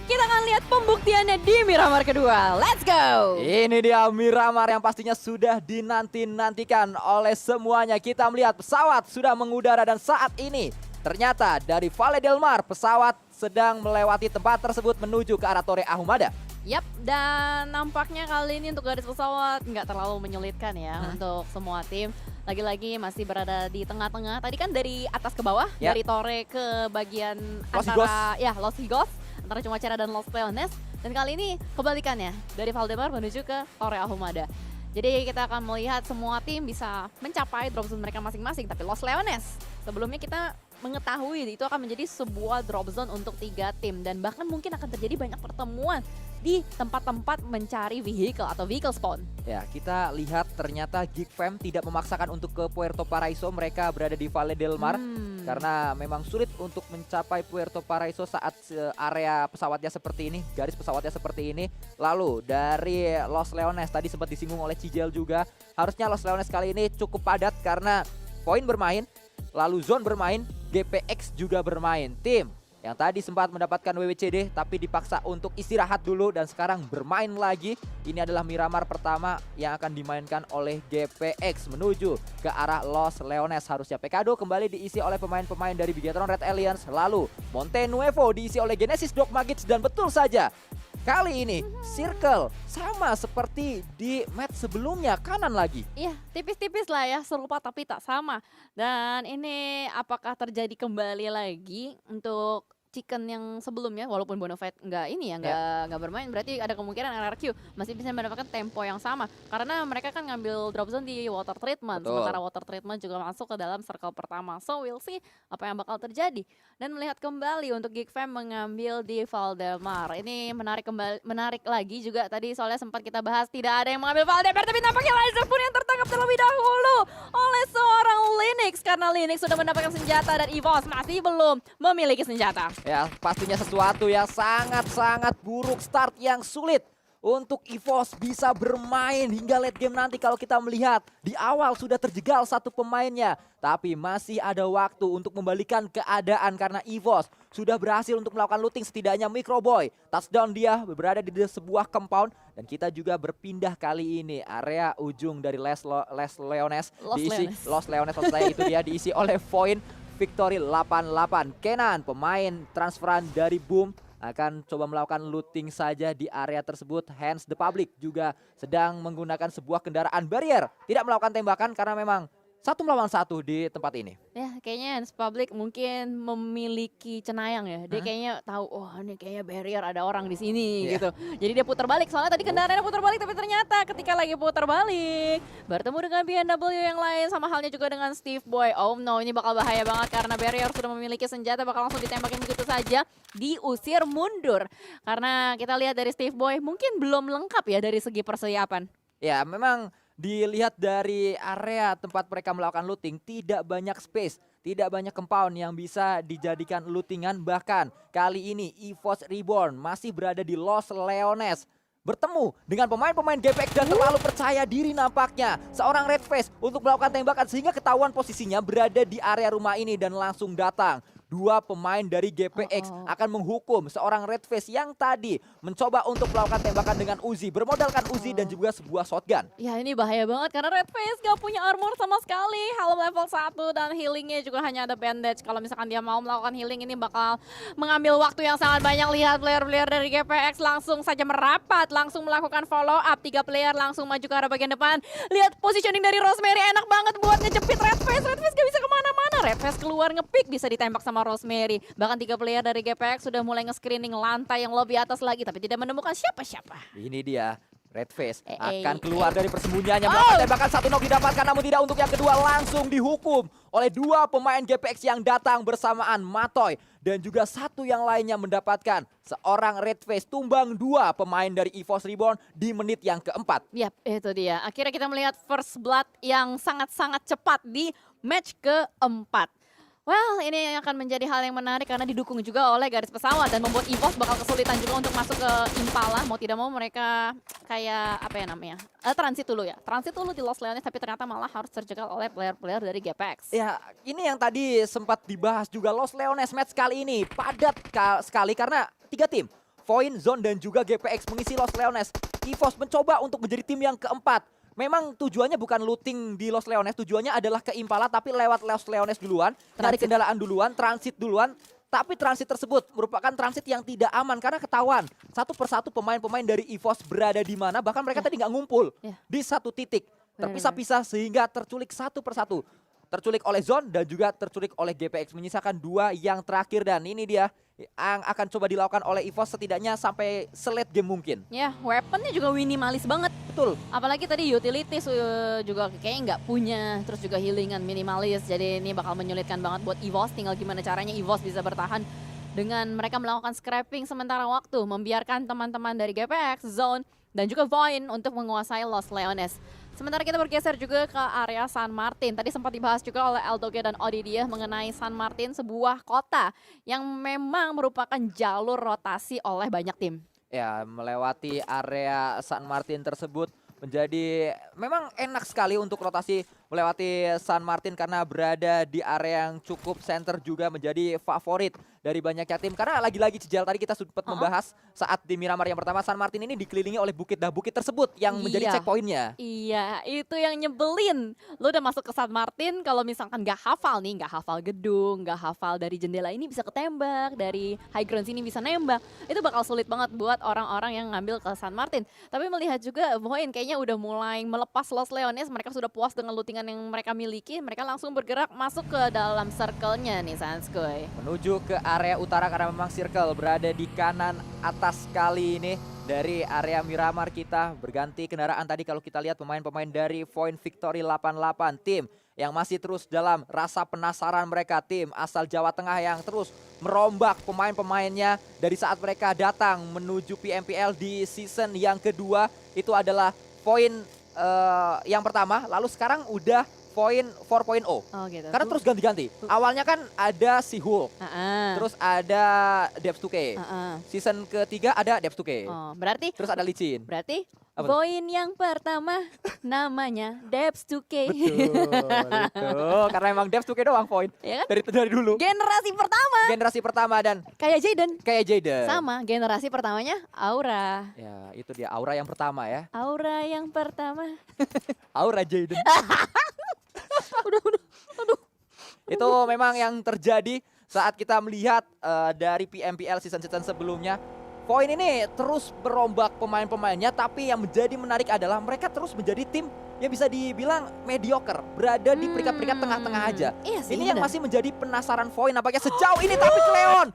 kita akan lihat pembuktiannya di Miramar kedua. Let's go! Ini dia Miramar yang pastinya sudah dinanti-nantikan oleh semuanya. Kita melihat pesawat sudah mengudara dan saat ini ternyata dari Valle del Mar pesawat sedang melewati tempat tersebut menuju ke arah Torre Ahumada. Yap, dan nampaknya kali ini untuk garis pesawat nggak terlalu menyulitkan ya untuk semua tim. Lagi-lagi masih berada di tengah-tengah. Tadi kan dari atas ke bawah, Yap. dari Torre ke bagian Los antara Los Higos, antara Cumacera dan Los Leones. Dan kali ini kebalikannya, dari Valdemar menuju ke Torre Ahumada. Jadi kita akan melihat semua tim bisa mencapai drop zone mereka masing-masing. Tapi Los Leones, sebelumnya kita mengetahui itu akan menjadi sebuah drop zone untuk 3 tim. Dan bahkan mungkin akan terjadi banyak pertemuan di tempat-tempat mencari vehicle atau vehicle spawn. Ya, kita lihat ternyata Geek Fam tidak memaksakan untuk ke Puerto Paraiso. Mereka berada di Valle del Mar karena memang sulit untuk mencapai Puerto Paraiso saat area pesawatnya seperti ini, garis pesawatnya seperti ini. Lalu dari Los Leones tadi sempat disinggung oleh Cijel juga. Harusnya Los Leones kali ini cukup padat karena poin bermain, lalu zone bermain, GPX juga bermain. Tim yang tadi sempat mendapatkan WWCD tapi dipaksa untuk istirahat dulu dan sekarang bermain lagi. Ini adalah Miramar pertama yang akan dimainkan oleh GPX menuju ke arah Los Leones. Harusnya Pekado kembali diisi oleh pemain-pemain dari Bigetron Red Alliance. Lalu Monte Nuevo diisi oleh Genesis Dogma Kids dan betul saja kali ini Circle sama seperti di match sebelumnya, kanan lagi. Iya, tipis-tipis lah ya, serupa tapi tak sama. Dan ini apakah terjadi kembali lagi untuk Chicken yang sebelumnya, walaupun Bonafide nggak ini ya, nggak bermain, berarti ada kemungkinan RRQ masih bisa mendapatkan tempo yang sama. Karena mereka kan ngambil drop zone di water treatment, Betul. sementara water treatment juga masuk ke dalam circle pertama. So we'll see apa yang bakal terjadi. Dan melihat kembali untuk Geek Fam mengambil di Valdemar. Ini menarik lagi juga tadi soalnya sempat kita bahas tidak ada yang mengambil Valdemar, tapi nampaknya Laser pun yang tertangkap terlebih dahulu oleh seorang Linux karena Linux sudah mendapatkan senjata dan EVOS masih belum memiliki senjata. Ya, pastinya sesuatu yang sangat-sangat buruk, start yang sulit untuk EVOS bisa bermain hingga late game nanti. Kalau kita melihat di awal sudah terjegal satu pemainnya, tapi masih ada waktu untuk membalikan keadaan karena EVOS sudah berhasil untuk melakukan looting setidaknya Microboy. Touchdown dia berada di sebuah compound dan kita juga berpindah kali ini area ujung dari Los Leones maksud saya itu dia diisi oleh Void Victory 88. Kenan, pemain transferan dari Boom, akan coba melakukan looting saja di area tersebut. Hence the Public juga sedang menggunakan sebuah kendaraan barrier. Tidak melakukan tembakan karena memang 1 melawan 1 di tempat ini. Ya kayaknya Hans Public mungkin memiliki cenayang ya. Dia kayaknya tahu, oh ini kayaknya barrier ada orang di sini gitu. Jadi dia putar balik, soalnya tadi kendaraannya putar balik, tapi ternyata ketika lagi putar balik bertemu dengan BMW yang lain, sama halnya juga dengan Steve Boy. Oh no, ini bakal bahaya banget karena barrier sudah memiliki senjata, bakal langsung ditembakin begitu saja, diusir mundur. Karena kita lihat dari Steve Boy mungkin belum lengkap ya dari segi persiapan. Ya, memang dilihat dari area tempat mereka melakukan looting, tidak banyak space, tidak banyak compound yang bisa dijadikan lootingan. Bahkan kali ini EVOS Reborn masih berada di Los Leones, bertemu dengan pemain-pemain GPX dan terlalu percaya diri nampaknya seorang Red Face untuk melakukan tembakan sehingga ketahuan posisinya berada di area rumah ini dan langsung datang. 2 pemain dari GPX akan menghukum seorang Red Face yang tadi mencoba untuk melakukan tembakan dengan Uzi, bermodalkan Uzi dan juga sebuah shotgun. Ya ini bahaya banget karena Red Face gak punya armor sama sekali, helm level 1 dan healingnya juga hanya ada bandage. Kalau misalkan dia mau melakukan healing ini bakal mengambil waktu yang sangat banyak. Lihat player-player dari GPX langsung saja merapat, langsung melakukan follow up. 3 player langsung maju ke arah bagian depan. Lihat positioning dari Rosemary, enak banget buat ngejepit Red Face. Red Face gak bisa kemana-mana, Red Face keluar ngepick, bisa ditembak sama Rosemary. Bahkan 3 player dari GPX sudah mulai nge-screening lantai yang lebih atas lagi, tapi tidak menemukan siapa-siapa. Ini dia, Red Face akan keluar dari persembunyiannya, melakukan tembakan, 1 knock didapatkan, namun tidak untuk yang kedua, langsung dihukum oleh 2 pemain GPX yang datang bersamaan, Matoy dan juga 1 yang lainnya mendapatkan seorang Red Face, tumbang 2 pemain dari EVOS Reborn di menit yang keempat. Yap, itu dia. Akhirnya kita melihat first blood yang sangat-sangat cepat di match keempat. Well, ini yang akan menjadi hal yang menarik karena didukung juga oleh garis pesawat dan membuat EVOS bakal kesulitan juga untuk masuk ke Impala. Mau tidak mau mereka kayak apa ya namanya? Transit dulu ya. Transit dulu di Los Leones, tapi ternyata malah harus terjegal oleh player-player dari GPX. Ya, ini yang tadi sempat dibahas juga, Los Leones match kali ini padat sekali karena 3 tim. Void, Zone dan juga GPX mengisi Los Leones. EVOS mencoba untuk menjadi tim yang keempat. Memang tujuannya bukan looting di Los Leones, tujuannya adalah ke Impala tapi lewat Los Leones duluan, cari kendaraan duluan, transit duluan. Tapi transit tersebut merupakan transit yang tidak aman karena ketahuan satu persatu pemain-pemain dari EVOS berada di mana, bahkan mereka tadi nggak ngumpul di satu titik. Terpisah-pisah sehingga terculik satu persatu. Terculik oleh Zone dan juga terculik oleh GPX, menyisakan 2 yang terakhir dan ini dia yang akan coba dilakukan oleh EVOS setidaknya sampai selate game mungkin. Ya, weaponnya juga minimalis banget. Betul. Apalagi tadi utilities juga kayaknya nggak punya, terus juga healingan minimalis. Jadi ini bakal menyulitkan banget buat EVOS. Tinggal gimana caranya EVOS bisa bertahan dengan mereka melakukan scrapping sementara waktu, membiarkan teman-teman dari GPX, Zone, dan juga Void untuk menguasai Los Leones. Sementara kita bergeser juga ke area San Martin. Tadi sempat dibahas juga oleh Eldoge dan Odidia mengenai San Martin, sebuah kota yang memang merupakan jalur rotasi oleh banyak tim. Ya, melewati area San Martin tersebut menjadi memang enak sekali untuk rotasi melewati San Martin karena berada di area yang cukup center juga menjadi favorit dari banyaknya tim. Karena lagi-lagi Cijal tadi kita sempat membahas saat di Miramar yang pertama, San Martin ini dikelilingi oleh bukit. Nah, bukit tersebut yang menjadi checkpointnya. Iya, itu yang nyebelin. Lu udah masuk ke San Martin, kalau misalkan nggak hafal nih, nggak hafal gedung, nggak hafal dari jendela ini bisa ketembak, dari high ground sini bisa nembak. Itu bakal sulit banget buat orang-orang yang ngambil ke San Martin. Tapi melihat juga Void kayaknya udah mulai melepas Los Leones, mereka sudah puas dengan lootingan yang mereka miliki, mereka langsung bergerak masuk ke dalam circle-nya nih Sanskoy. Menuju ke area utara karena memang circle berada di kanan atas kali ini dari area Miramar. Kita berganti kendaraan. Tadi kalau kita lihat pemain-pemain dari Void Victory 88 tim yang masih terus dalam rasa penasaran mereka, tim asal Jawa Tengah yang terus merombak pemain-pemainnya dari saat mereka datang menuju PMPL di season yang kedua. Itu adalah Void yang pertama, lalu sekarang udah Void 4.0. Oh gitu. Karena terus ganti-ganti. Awalnya kan ada si Hulk, terus ada Devs 2K. Season ketiga ada Devs 2K. Oh, berarti Terus ada Licin. Berarti Apa? Void yang pertama namanya Devs 2K. Betul. Karena emang Devs 2K doang Void. Ya kan? Dari dulu. Generasi pertama. Generasi pertama dan Kayak Jaden. Jaden. Sama, generasi pertamanya Aura. Ya, itu dia Aura yang pertama ya. Aura yang pertama. Aura Jaden. Aduh. Itu memang yang terjadi saat kita melihat dari PMPL season-season sebelumnya. Void ini terus berombak pemain-pemainnya, tapi yang menjadi menarik adalah mereka terus menjadi tim yang bisa dibilang mediocre, berada di peringkat-peringkat tengah-tengah aja. Iya sih, Ini yang bener. masih menjadi penasaran Void nampaknya sejauh ini, tapi Cleon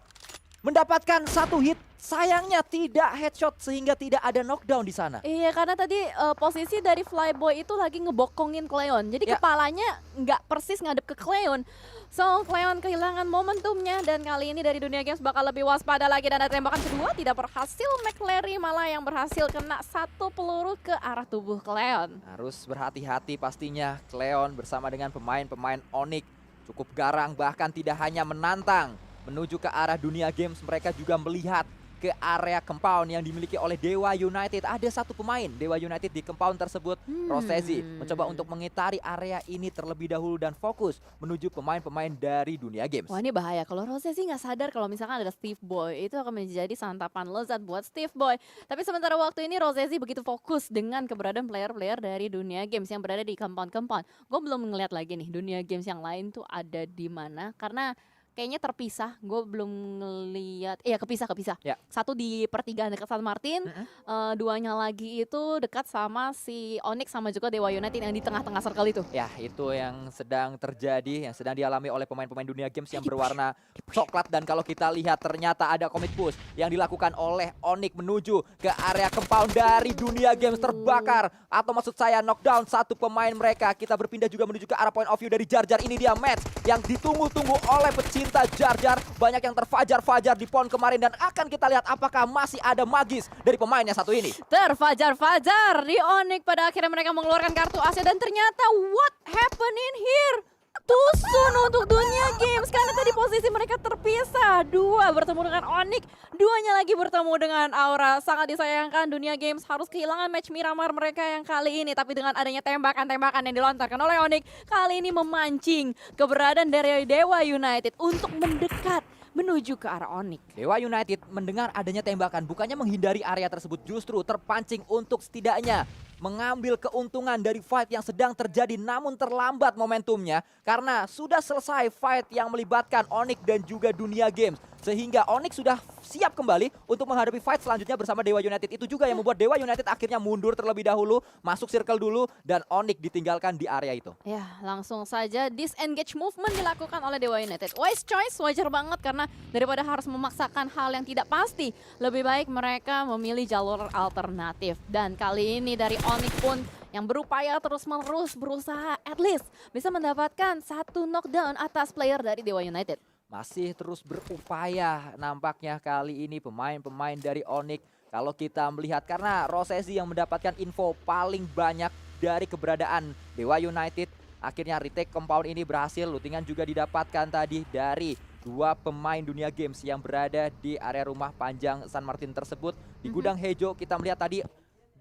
mendapatkan satu hit. Sayangnya tidak headshot sehingga tidak ada knockdown di sana. Iya, karena tadi posisi dari Flyboy itu lagi ngebokongin Cleon. Jadi kepalanya nggak persis ngadep ke Cleon. So, Cleon kehilangan momentumnya dan kali ini dari Dunia Games bakal lebih waspada lagi dan ada tembakan kedua tidak berhasil. McLary malah yang berhasil kena satu peluru ke arah tubuh Cleon. Harus berhati-hati pastinya Cleon bersama dengan pemain-pemain Onyx. Cukup garang, bahkan tidak hanya menantang menuju ke arah Dunia Games, mereka juga melihat ke area compound yang dimiliki oleh Dewa United. Ada satu pemain Dewa United di compound tersebut, Rosezi, mencoba untuk mengitari area ini terlebih dahulu dan fokus menuju pemain-pemain dari Dunia Games. Wah, ini bahaya. Kalau Rose sih nggak sadar kalau misalkan ada Steve Boy, itu akan menjadi santapan lezat buat Steve Boy. Tapi sementara waktu ini Rose begitu fokus dengan keberadaan player-player dari Dunia Games yang berada di compound-compound. Gue belum ngeliat lagi nih Dunia Games yang lain tuh ada di mana, karena kayaknya terpisah, gue belum ngeliat. Iya, kepisah. Ya. Satu di pertigaan dekat San Martin, duanya lagi itu dekat sama si Onyx sama juga Dewa United yang di tengah-tengah circle itu. Ya, itu yang sedang terjadi, yang sedang dialami oleh pemain-pemain Dunia Games yang berwarna coklat. Dan kalau kita lihat ternyata ada commit push yang dilakukan oleh Onyx menuju ke area compound dari Dunia Games terbakar. Atau maksud saya knockdown satu pemain mereka. Kita berpindah juga menuju ke arah point of view dari Jar Jar. Ini dia match yang ditunggu-tunggu oleh pecinta Jar Jar. Banyak yang terfajar-fajar di pon kemarin dan akan kita lihat apakah masih ada magis dari pemainnya satu ini. Terfajar-fajar di Onyx, pada akhirnya mereka mengeluarkan kartu Asia dan ternyata what happened in here? Tusun untuk Dunia Games karena tadi posisi mereka terpisah. Dua bertemu dengan Onyx, duanya lagi bertemu dengan Aura. Sangat disayangkan Dunia Games harus kehilangan match Miramar mereka yang kali ini. Tapi dengan adanya tembakan-tembakan yang dilontarkan oleh Onyx, kali ini memancing keberadaan dari Dewa United untuk mendekat menuju ke arah Onyx. Dewa United mendengar adanya tembakan, bukannya menghindari area tersebut, justru terpancing untuk setidaknya mengambil keuntungan dari fight yang sedang terjadi, namun terlambat momentumnya karena sudah selesai fight yang melibatkan Onyx dan juga Dunia Games. Sehingga Onyx sudah siap kembali untuk menghadapi fight selanjutnya bersama Dewa United. Itu juga yang membuat Dewa United akhirnya mundur terlebih dahulu, masuk circle dulu, dan Onyx ditinggalkan di area itu. Ya, langsung saja disengage movement dilakukan oleh Dewa United. Wise choice, wajar banget karena daripada harus memaksakan hal yang tidak pasti, lebih baik mereka memilih jalur alternatif. Dan kali ini dari Onyx pun yang berupaya terus-menerus berusaha at least bisa mendapatkan satu knockdown atas player dari Dewa United. Masih terus berupaya nampaknya kali ini pemain-pemain dari Onyx. Kalau kita melihat karena Rosesi yang mendapatkan info paling banyak dari keberadaan Dewa United. Akhirnya retake compound ini berhasil. Lootingan juga didapatkan tadi dari dua pemain Dunia Games yang berada di area rumah panjang San Martin tersebut. Di gudang Hejo kita melihat tadi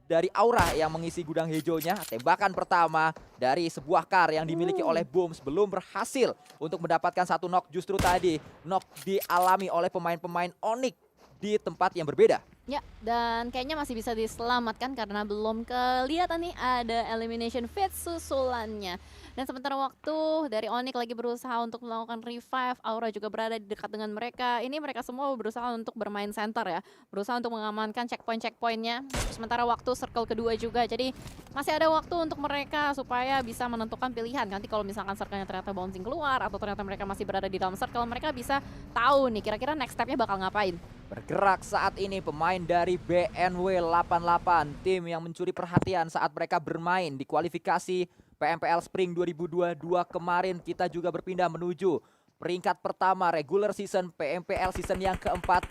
dari Aura yang mengisi gudang hijaunya. Tembakan pertama dari sebuah car yang dimiliki oleh Booms belum berhasil untuk mendapatkan satu knock. Justru tadi knock dialami oleh pemain-pemain Onyx di tempat yang berbeda. Ya, dan kayaknya masih bisa diselamatkan karena belum kelihatan nih ada elimination phase susulannya. Dan sementara waktu dari Onyx lagi berusaha untuk melakukan revive, Aura juga berada di dekat dengan mereka. Ini mereka semua berusaha untuk bermain center ya, berusaha untuk mengamankan checkpoint-checkpointnya. Sementara waktu circle kedua juga, jadi masih ada waktu untuk mereka supaya bisa menentukan pilihan. Nanti kalau misalkan circle-nya ternyata bouncing keluar atau ternyata mereka masih berada di dalam circle, mereka bisa tahu nih kira-kira next step-nya bakal ngapain. Bergerak saat ini pemain dari BNW 88, tim yang mencuri perhatian saat mereka bermain di kualifikasi PMPL Spring 2022 kemarin. Kita juga berpindah menuju peringkat pertama regular season PMPL season yang keempat.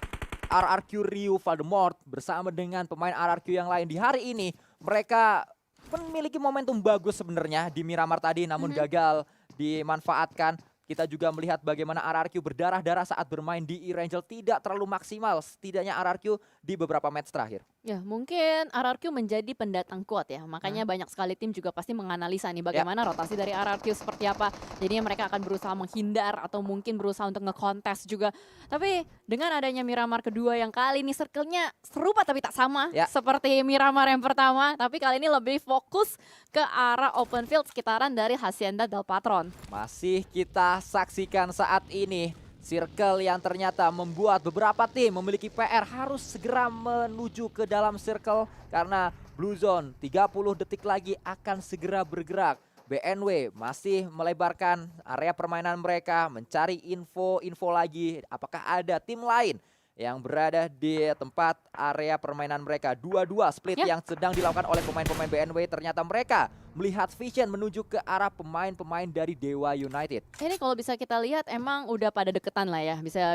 RRQ Ryu Voldemort bersama dengan pemain RRQ yang lain. Di hari ini mereka memiliki momentum bagus sebenarnya di Miramar tadi, namun gagal dimanfaatkan. Kita juga melihat bagaimana RRQ berdarah-darah saat bermain di E-Ranger, tidak terlalu maksimal setidaknya RRQ di beberapa match terakhir. Ya, mungkin RRQ menjadi pendatang kuat ya. Makanya banyak sekali tim juga pasti menganalisa nih bagaimana rotasi dari RRQ seperti apa. Jadinya mereka akan berusaha menghindar atau mungkin berusaha untuk ngekontes juga. Tapi dengan adanya Miramar kedua yang kali ini circle-nya serupa tapi tak sama seperti Miramar yang pertama. Tapi kali ini lebih fokus ke arah open field sekitaran dari Hacienda del Patron. Masih kita saksikan saat ini circle yang ternyata membuat beberapa tim memiliki PR harus segera menuju ke dalam circle karena Blue Zone 30 detik lagi akan segera bergerak. BNW masih melebarkan area permainan mereka, mencari info lagi apakah ada tim lain yang berada di tempat area permainan mereka. Dua-dua split yang sedang dilakukan oleh pemain-pemain BNW. Ternyata mereka melihat vision menuju ke arah pemain-pemain dari Dewa United. Ini kalau bisa kita lihat emang udah pada deketan lah ya. Bisa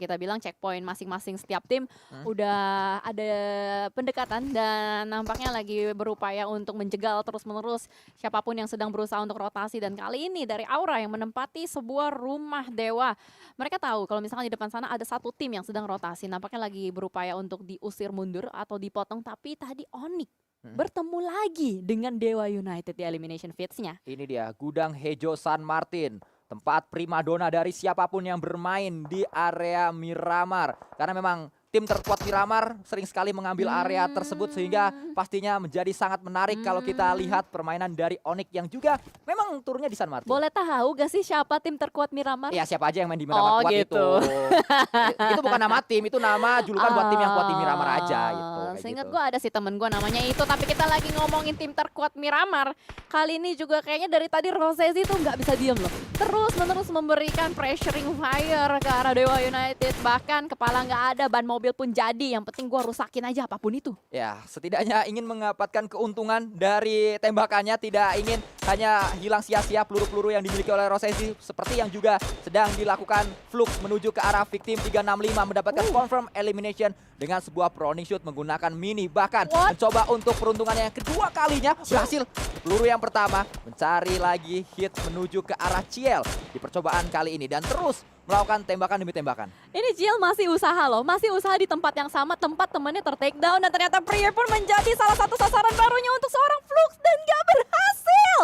kita bilang checkpoint masing-masing setiap tim udah ada pendekatan dan nampaknya lagi berupaya untuk menjegal terus-menerus siapapun yang sedang berusaha untuk rotasi. Dan kali ini dari Aura yang menempati sebuah rumah Dewa. Mereka tahu kalau misalkan di depan sana ada satu tim yang sedang rotasi. Nampaknya lagi berupaya untuk diusir mundur atau dipotong. Tapi tadi Onyx bertemu lagi dengan Dewa United di elimination phase-nya. Ini dia gudang Hejo San Martin, tempat primadona dari siapapun yang bermain di area Miramar. Karena memang tim terkuat Miramar sering sekali mengambil area tersebut sehingga pastinya menjadi sangat menarik kalau kita lihat permainan dari Onyx yang juga memang turunnya di San Martin. Boleh tahu gak sih siapa tim terkuat Miramar? Ya siapa aja yang main di Miramar kuat gitu. Itu bukan nama tim, itu nama julukan buat tim yang kuat di Miramar aja gitu. Seingat gue ada sih temen gue namanya itu, tapi kita lagi ngomongin tim terkuat Miramar. Kali ini juga kayaknya dari tadi Rosesi tuh nggak bisa diem loh. Terus-menerus memberikan pressuring fire ke arah Dewa United. Bahkan kepala nggak ada, ban mobil pun jadi. Yang penting gue rusakin aja apapun itu. Ya, setidaknya ingin mendapatkan keuntungan dari tembakannya. Tidak ingin hanya hilang sia-sia peluru-peluru yang dimiliki oleh Rosesi. Seperti yang juga sedang dilakukan Flux menuju ke arah victim 365. Mendapatkan confirm elimination dengan sebuah proning shoot menggunakan mini. Bahkan mencoba untuk peruntungannya yang kedua kalinya. Berhasil. Peluru yang pertama mencari lagi hit menuju ke arah Ciel di percobaan kali ini. Dan terus melakukan tembakan demi tembakan. Ini Ciel masih usaha loh, masih usaha di tempat yang sama, tempat temannya ter-take down. Dan ternyata Prier pun menjadi salah satu sasaran barunya untuk seorang Flux dan gak berhasil.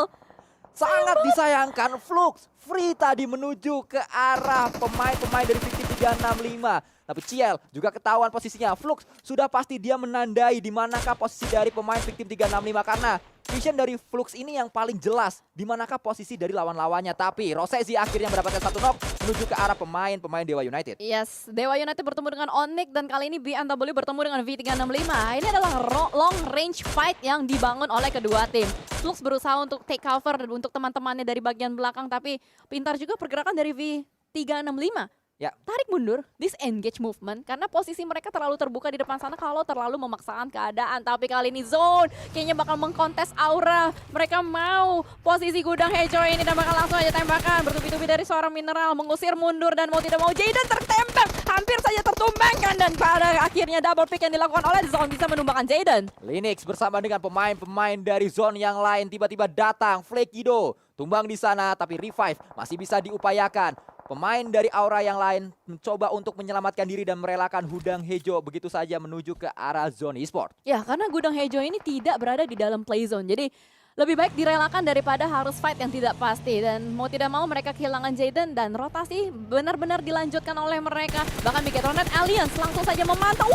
Sangat disayangkan Flux free tadi menuju ke arah pemain-pemain dari Victim 365. Tapi Ciel juga ketahuan posisinya. Flux sudah pasti dia menandai di manakah posisi dari pemain Victim 365 karena vision dari Flux ini yang paling jelas di manakah posisi dari lawan-lawannya. Tapi Rosesi akhirnya mendapatkan satu knock menuju ke arah pemain Dewa United. Yes, Dewa United bertemu dengan Onyx dan kali ini BNW bertemu dengan V365. Ini adalah long range fight yang dibangun oleh kedua tim. Flux berusaha untuk take cover untuk teman-temannya dari bagian belakang, tapi pintar juga pergerakan dari V365. Ya. Tarik mundur, disengage movement, karena posisi mereka terlalu terbuka di depan sana kalau terlalu memaksakan keadaan. Tapi kali ini Zone kayaknya bakal mengkontes aura. Mereka mau posisi gudang Hejo ini dan bakal langsung aja tembakan. Bertubi-tubi dari seorang mineral, mengusir mundur dan mau tidak mau Jayden tertembak. Hampir saja tertumbangkan dan pada akhirnya double pick yang dilakukan oleh Zone bisa menumbangkan Jayden. Linux bersama dengan pemain-pemain dari zone yang lain tiba-tiba datang. Flakido tumbang di sana tapi revive masih bisa diupayakan. Pemain dari Aura yang lain mencoba untuk menyelamatkan diri dan merelakan Gudang Hejo begitu saja menuju ke arah zone e-sport. Ya, karena Gudang Hejo ini tidak berada di dalam play zone. Jadi lebih baik direlakan daripada harus fight yang tidak pasti. Dan mau tidak mau mereka kehilangan Jayden dan rotasi benar-benar dilanjutkan oleh mereka. Bahkan Bigetron Alliance langsung saja memantau.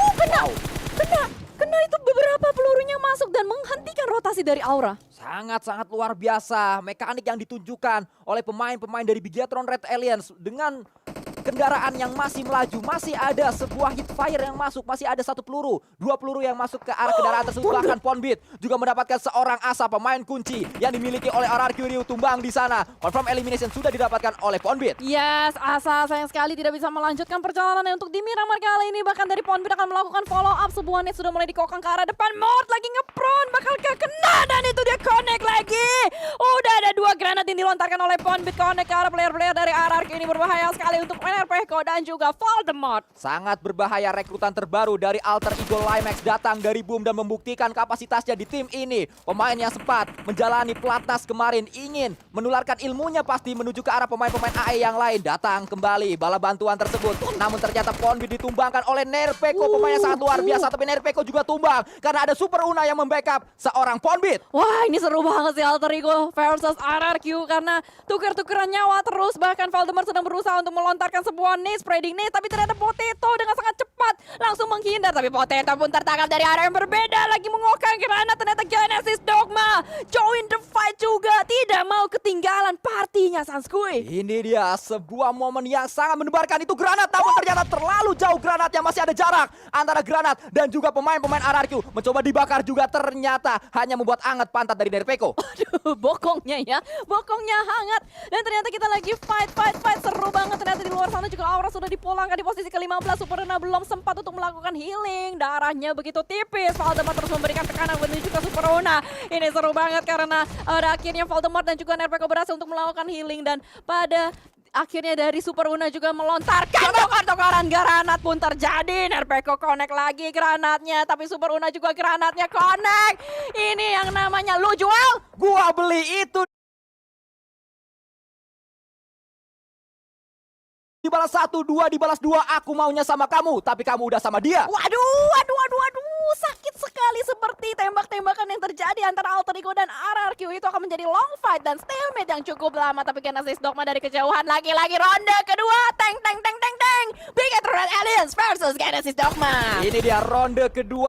Kena itu beberapa pelurunya masuk dan menghentikan rotasi dari Aura. Sangat-sangat luar biasa mekanik yang ditunjukkan oleh pemain-pemain dari Bigetron Red Alliance dengan kendaraan yang masih melaju, masih ada sebuah hit fire yang masuk, masih ada satu peluru, dua peluru yang masuk ke arah kendaraan tersebut. Bahkan Ponbit juga mendapatkan seorang asa pemain kunci yang dimiliki oleh RRQ Ryu tumbang di sana. Confirm elimination sudah didapatkan oleh Ponbit. Yes, Asa sayang sekali tidak bisa melanjutkan perjalanannya untuk di Miramar kali ini. Bahkan dari Ponbit akan melakukan follow up, sebuah net sudah mulai dikokang ke arah depan. Mort lagi nge-prone, bakal kena dan itu dia connect lagi. Udah ada dua granat yang dilontarkan oleh Ponbit, connect ke arah player-player dari RRQ ini. Berbahaya sekali untuk NRPK dan juga Voldemort. Sangat berbahaya rekrutan terbaru dari Alter Ego Limax datang dari Boom dan membuktikan kapasitasnya di tim ini. Pemain yang sempat menjalani pelatnas kemarin ingin menularkan ilmunya pasti menuju ke arah pemain-pemain AE yang lain. Datang kembali bala bantuan tersebut. Namun ternyata Ponbit ditumbangkan oleh Nerpeko. Pemain yang sangat luar biasa tapi Nerpeko juga tumbang karena ada Super Una yang membackup seorang Ponbit. Wah, ini seru banget sih Alter Ego versus RRQ karena tuker-tukeran nyawa terus. Bahkan Voldemort sedang berusaha untuk melontarkan sebuah nade, spreading nade, tapi ternyata Potato dengan sangat cepat langsung menghindar. Tapi Potato pun tertangkap dari arah yang berbeda, lagi mengokang granat. Ternyata Genesis Dogma join the fight juga, tidak mau ketinggalan partinya Sanskui. Ini dia sebuah momen yang sangat mendebarkan, itu granat namun ternyata terlalu jauh granatnya, masih ada jarak antara granat dan juga pemain-pemain RRQ. Mencoba dibakar juga ternyata hanya membuat hangat pantat dari Nerpeko. Aduh, bokongnya ya, bokongnya hangat. Dan ternyata kita lagi fight, seru banget. Ternyata di luar sana juga Aura sudah dipulangkan di posisi ke-15. Superuna belum sempat untuk melakukan healing, darahnya begitu tipis. Voldemort terus memberikan tekanan menuju ke Superuna. Ini seru banget karena akhirnya Voldemort dan juga Nerpeko berhasil untuk melakukan healing. Dan pada akhirnya dari Superuna juga melontarkan tokaran granat pun terjadi. Nerpeko connect lagi granatnya, tapi Superuna juga granatnya connect. Ini yang namanya lu jual, Gua beli itu. Dibalas 1, 2, dibalas 2, aku maunya sama kamu, tapi kamu udah sama dia. Waduh, sakit sekali seperti tembak-tembakan yang terjadi antara Alter Ego dan RRQ. Itu akan menjadi long fight dan stalemate yang cukup lama. Tapi Genesis Dogma dari kejauhan lagi-lagi ronde kedua. Teng. Bigetron Red Alliance versus Genesis Dogma. Ini dia ronde kedua.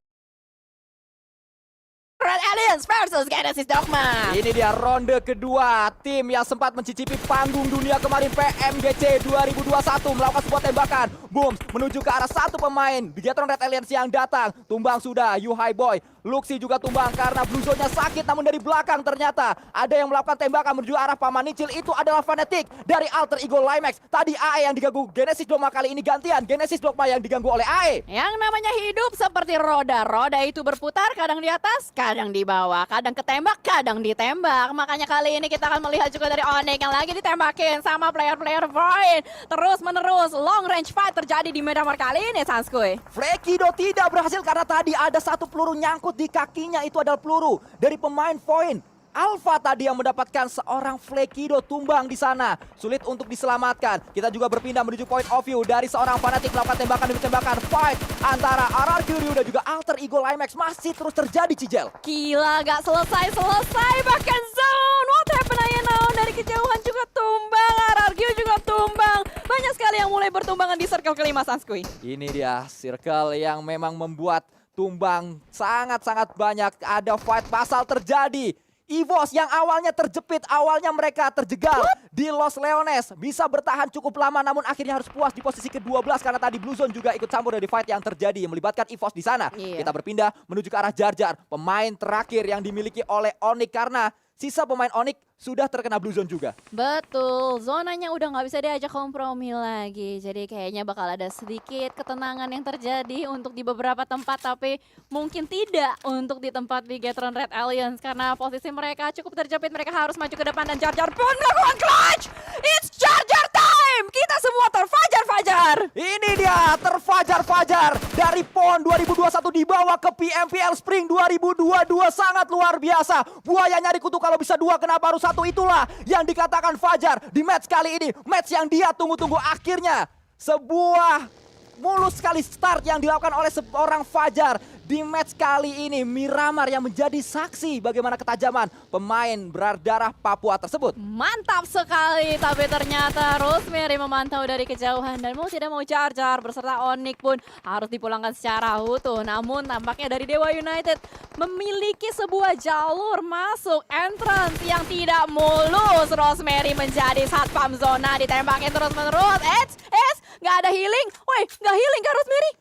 Red Alliance versus Genesis Dogma. Ini dia ronde kedua. Tim yang sempat mencicipi panggung dunia kemarin PMGC 2021 melakukan sebuah tembakan. Boom, menuju ke arah satu pemain Bigetron Red Alliance yang datang. Tumbang sudah, You High Boy. Luxi juga tumbang karena Blue Zone-nya sakit. Namun dari belakang ternyata ada yang melakukan tembakan menuju arah Paman Nicil. Itu adalah Fnatic dari Alter Ego Limax. Tadi AE yang diganggu Genesis Dogma, kali ini gantian Genesis Dogma yang diganggu oleh AE. Yang namanya hidup seperti roda. Roda itu berputar, kadang di atas, kadang di bawah, kadang ketembak, kadang ditembak. Makanya kali ini kita akan melihat juga dari Onyx yang lagi ditembakin sama player-player Void. Terus menerus long range fight terjadi di Miramar kali ini Sanskui. Flakido tidak berhasil karena tadi ada satu peluru nyangkut di kakinya. Itu adalah peluru dari pemain Void. Alpha tadi yang mendapatkan seorang Flakido tumbang di sana. Sulit untuk diselamatkan. Kita juga berpindah menuju point of view dari seorang Fnatic melakukan tembakan demi tembakan. Fight antara RRQ Ryu dan juga Alter Ego Limax masih terus terjadi, Cijel. Gila, gak selesai. Bahkan Zone, what happened, you know? Neon dari kejauhan juga tumbang, Arargio juga tumbang. Banyak sekali yang mulai bertumbangan di circle kelima Sanskui. Ini dia circle yang memang membuat tumbang sangat-sangat banyak. Ada fight pasal terjadi. EVOS yang awalnya terjepit, awalnya mereka terjegal di Los Leones. Bisa bertahan cukup lama namun akhirnya harus puas di posisi ke-12 karena tadi Blue Zone juga ikut campur dari fight yang terjadi yang melibatkan EVOS di sana. Iya. Kita berpindah menuju ke arah Jar Jar, pemain terakhir yang dimiliki oleh Onyx karena sisa pemain Onyx sudah terkena Blue Zone juga. Betul, zonanya udah nggak bisa diajak kompromi lagi. Jadi kayaknya bakal ada sedikit ketenangan yang terjadi untuk di beberapa tempat. Tapi mungkin tidak untuk di tempat Bigetron Red Alliance. Karena posisi mereka cukup terjepit, mereka harus maju ke depan. Dan Jar Jar pun melakukan clutch! It's Jar Jar time! Kita semua terfajar-fajar! Ini dia terfajar-fajar dari PON 2021 dibawa ke PMPL Spring 2022, sangat luar biasa. Buaya nyari kutu kalau bisa dua, kenapa harus satu? Itulah yang dikatakan Fajar di match kali ini. Match yang dia tunggu-tunggu, akhirnya sebuah mulus sekali start yang dilakukan oleh seorang Fajar. Di match kali ini Miramar yang menjadi saksi bagaimana ketajaman pemain berdarah Papua tersebut. Mantap sekali, tapi ternyata Rosemary memantau dari kejauhan dan mau tidak mau Jar Jar beserta Onyx pun harus dipulangkan secara utuh. Namun tampaknya dari Dewa United memiliki sebuah jalur masuk entrance yang tidak mulus. Rosemary menjadi satpam zona, ditembakin terus-menerus. Nggak ada healing. Woi, nggak healing kan Rosemary?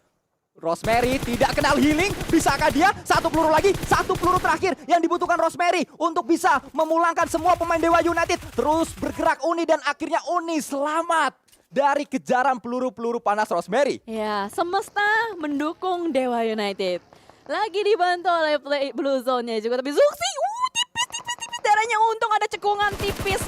Rosemary tidak kenal healing, bisakah dia? Satu peluru lagi, satu peluru terakhir yang dibutuhkan Rosemary untuk bisa memulangkan semua pemain Dewa United. Terus bergerak Uni dan akhirnya Uni selamat dari kejaran peluru-peluru panas Rosemary. Ya, semesta mendukung Dewa United. Lagi dibantu oleh Blue Zone-nya juga, tapi Zuxi tipis darahnya, untung ada cekungan tipis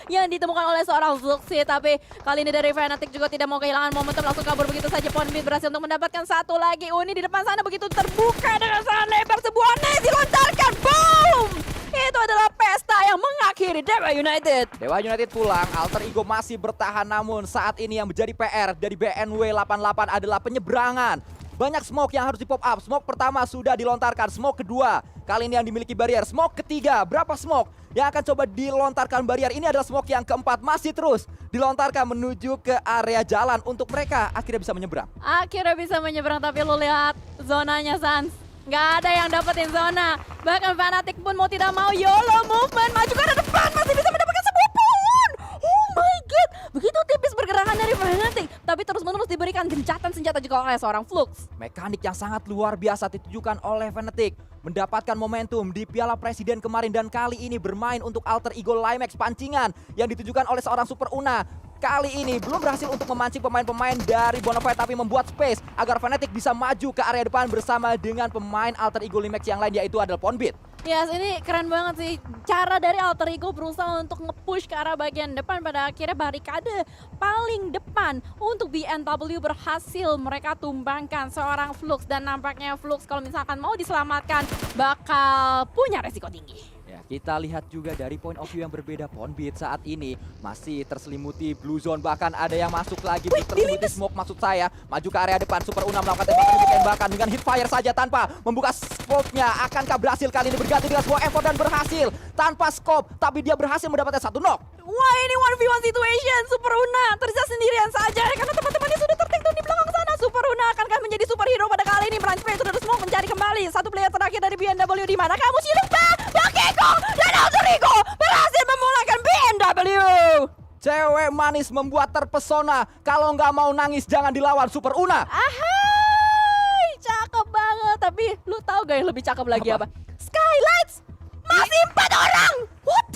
yang ditemukan oleh seorang Zuxi. Tapi kali ini dari Fnatic juga tidak mau kehilangan momentum, langsung kabur begitu saja. Ponbit berhasil untuk mendapatkan satu lagi. Uni di depan sana begitu terbuka dengan sangat lebar, sebuah nade dilontarkan, boom! Itu adalah pesta yang mengakhiri Dewa United. Dewa United pulang, Alter Ego masih bertahan, namun saat ini yang menjadi PR dari BNW 88 adalah penyeberangan. Banyak smoke yang harus di pop up. Smoke pertama sudah dilontarkan, smoke kedua kali ini yang dimiliki barrier. Smoke ketiga, berapa smoke yang akan coba dilontarkan barrier? Ini adalah smoke yang keempat, masih terus dilontarkan menuju ke area jalan untuk mereka akhirnya bisa menyeberang. Akhirnya bisa menyeberang, tapi lu lihat zonanya Sans. Nggak ada yang dapetin zona. Bahkan Fnatic pun mau tidak mau YOLO movement, maju ke arah depan, masih bisa mendapatkan sebuah pull. Oh my god, begitu tipis pergerakan dari Fnatic, tapi terus-menerus diberikan gencatan senjata juga oleh seorang Flux. Mekanik yang sangat luar biasa ditujukan oleh Fnatic, mendapatkan momentum di Piala Presiden kemarin dan kali ini bermain untuk Alter Ego Limax. Pancingan yang ditujukan oleh seorang Super Una kali ini belum berhasil untuk memancing pemain-pemain dari Bonafide, tapi membuat space agar Fnatic bisa maju ke area depan bersama dengan pemain Alter Ego Limax yang lain, yaitu adalah Ponbit. Yes, ini keren banget sih. Cara dari Alter Ego berusaha untuk nge-push ke arah bagian depan. Pada akhirnya barikade paling depan untuk BNW berhasil mereka tumbangkan seorang Flux. Dan nampaknya Flux kalau misalkan mau diselamatkan bakal punya resiko tinggi. Ya, kita lihat juga dari point of view yang berbeda. Ponbit saat ini masih terselimuti Blue Zone, bahkan ada yang masuk lagi. Terselimuti smoke maksud saya. Maju ke area depan, Super Una melakukan tembakan dengan hit-fire saja tanpa membuka scope-nya. Akankah berhasil kali ini berganti dengan sebuah effort dan berhasil tanpa scope, tapi dia berhasil mendapatkan satu knock. Wah, ini 1v1 situation. Super Una tersisa sendirian saja karena teman-temannya sudah tertekton di belakang sana. Super Una akankah menjadi superhero pada kali ini? Branch Play sudah smoke mencari kembali satu player terakhir dari BNW. Di mana kamu sih, lupa? Bakeko dan Alter Ego berhasil memulangkan BNW. Cewek manis membuat terpesona. Kalau nggak mau nangis jangan dilawan, Super Una. Ahai, cakep banget. Tapi lu tahu gak yang lebih cakep lagi apa? Skylights masih 4 orang. What?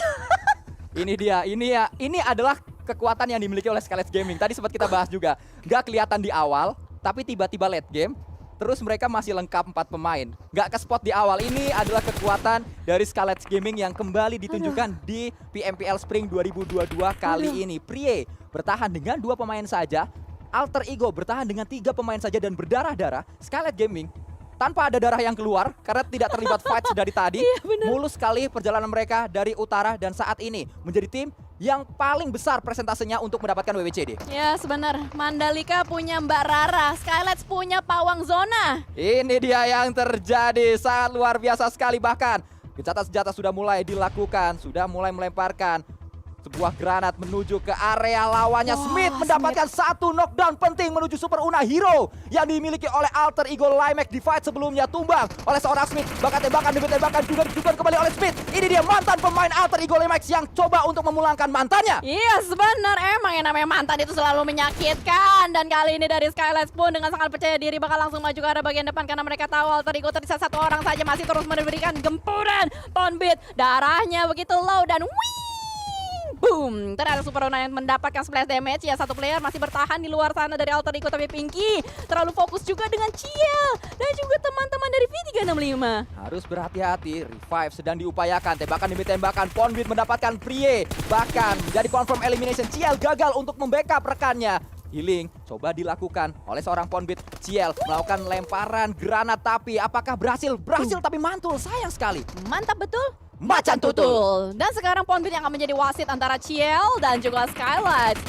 Ini adalah kekuatan yang dimiliki oleh Skylights Gaming. Tadi sempat kita bahas juga. Nggak kelihatan di awal, tapi tiba-tiba late game. Terus mereka masih lengkap 4 pemain. Nggak ke spot di awal. Ini adalah kekuatan dari Skylights Gaming yang kembali ditunjukkan di PMPL Spring 2022 kali ini. Prie bertahan dengan 2 pemain saja. Alter Ego bertahan dengan 3 pemain saja dan berdarah-darah. Skylights Gaming tanpa ada darah yang keluar karena tidak terlibat fight dari tadi. Mulus sekali perjalanan mereka dari utara dan saat ini menjadi tim yang paling besar presentasenya untuk mendapatkan WWCD. Ya, sebenar. Mandalika punya Mbak Rara, Skylights punya Pawang Zona. Ini dia yang terjadi, sangat luar biasa sekali. Bahkan gencatan senjata sudah mulai dilakukan, sudah mulai melemparkan Sebuah granat menuju ke area lawannya. Wah, Smith mendapatkan satu knockdown penting menuju Super Una Hero yang dimiliki oleh alter ego Limac di fight sebelumnya tumbang oleh seorang Smith. Bahkan tembakan demi tembakan juga kembali oleh Smith. Ini dia mantan pemain alter ego Limac yang coba untuk memulangkan mantannya. Yes, benar. Emang yang namanya mantan itu selalu menyakitkan. Dan kali ini dari Skylights pun dengan sangat percaya diri bakal langsung maju ke arah bagian depan karena mereka tahu alter ego tersisa satu orang saja masih terus memberikan gempuran. Ponbit darahnya begitu low dan boom, ternyata Super Una yang mendapatkan splash damage. Ya, satu player masih bertahan di luar sana dari alter ego, tapi Pinky terlalu fokus juga dengan Ciel dan juga teman-teman dari V365. Harus berhati-hati, revive sedang diupayakan. Tembakan demi tembakan, Ponbit mendapatkan Prie. Bahkan jadi confirm elimination, Ciel gagal untuk membackup rekannya. Healing coba dilakukan oleh seorang Ponbit. Ciel melakukan lemparan granat, tapi apakah berhasil? Berhasil tapi mantul, sayang sekali. Mantap betul. Macan tutul. Dan sekarang Ponbit yang akan menjadi wasit antara Ciel dan juga Skylights.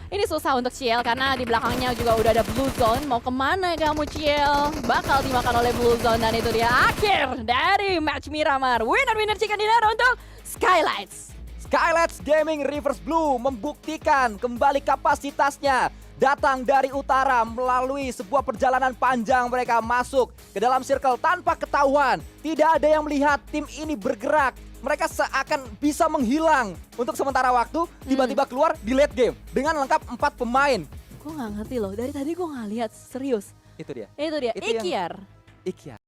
Ini susah untuk Ciel karena di belakangnya juga udah ada Blue Zone. Mau kemana kamu Ciel? Bakal dimakan oleh Blue Zone dan itu dia akhir dari match Miramar. Winner chicken dinner untuk Skylights. Skylights Gaming Reverse Blue membuktikan kembali kapasitasnya. Datang dari utara melalui sebuah perjalanan panjang, mereka masuk ke dalam circle tanpa ketahuan. Tidak ada yang melihat tim ini bergerak. Mereka seakan bisa menghilang untuk sementara waktu, tiba-tiba keluar di late game dengan lengkap 4 pemain. Gue gak ngerti loh, dari tadi gue gak lihat serius. Itu dia. Itu dia, Itu yang- Ikiar. Ikhya.